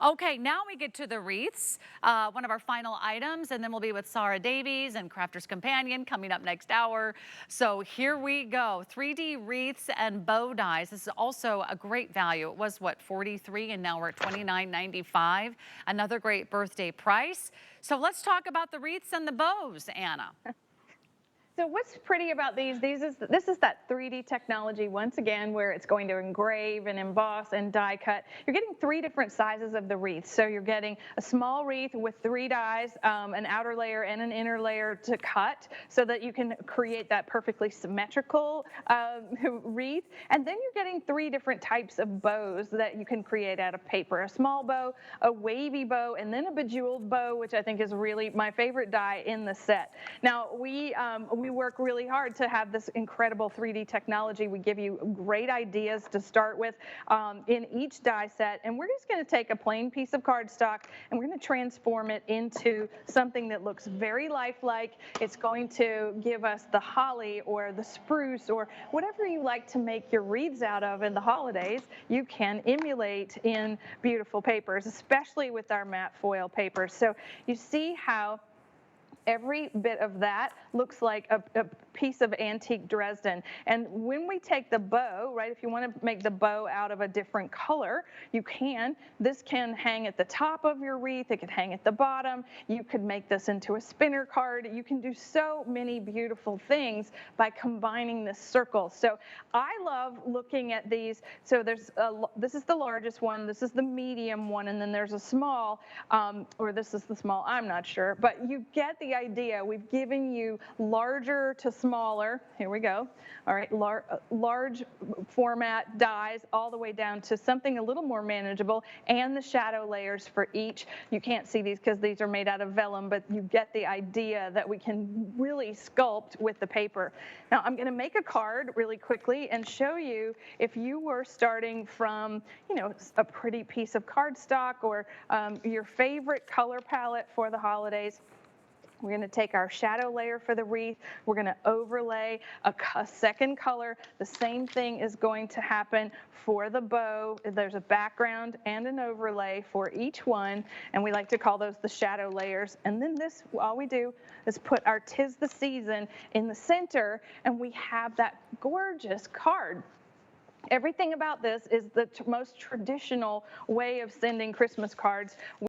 Okay, now we get to the wreaths, one of our final items, and then we'll be with Sarah Davies and Crafter's Companion coming up next hour. So here we go, 3D wreaths and bow dies. This is also a great value. It was what, 43, and now we're at 29.95. Another great birthday price. So let's talk about the wreaths and the bows, Anna. So what's pretty about this is that 3D technology once again, where it's going to engrave and emboss and die cut. You're getting 3 different sizes of the wreath. So you're getting a small wreath with 3 dies, an outer layer and an inner layer to cut, so that you can create that perfectly symmetrical wreath. And then you're getting 3 different types of bows that you can create out of paper: a small bow, a wavy bow, and then a bejeweled bow, which I think is really my favorite die in the set. Now we work really hard to have this incredible 3D technology. We give you great ideas to start with in each die set, and we're just going to take a plain piece of cardstock and we're going to transform it into something that looks very lifelike. It's going to give us the holly or the spruce or whatever you like to make your wreaths out of in the holidays. You can emulate in beautiful papers, especially with our matte foil papers. So you see how every bit of that looks like a piece of antique Dresden. And when we take the bow, right, if you want to make the bow out of a different color, you can. This can hang at the top of your wreath. It could hang at the bottom. You could make this into a spinner card. You can do so many beautiful things by combining this circle. So I love looking at these. So this is the largest one. This is the medium one. And then there's a small, or this is the small, I'm not sure. But you get the idea. We've given you larger to smaller. Here we go. All right, large format dies all the way down to something a little more manageable, and the shadow layers for each. You can't see these because these are made out of vellum, but you get the idea that we can really sculpt with the paper. Now I'm going to make a card really quickly and show you if you were starting from, you know, a pretty piece of cardstock or your favorite color palette for the holidays. We're going to take our shadow layer for the wreath. We're going to overlay a second color. The same thing is going to happen for the bow. There's a background and an overlay for each one, and we like to call those the shadow layers. And then this, all we do is put our 'Tis the Season in the center, and we have that gorgeous card. Everything about this is the most traditional way of sending Christmas cards.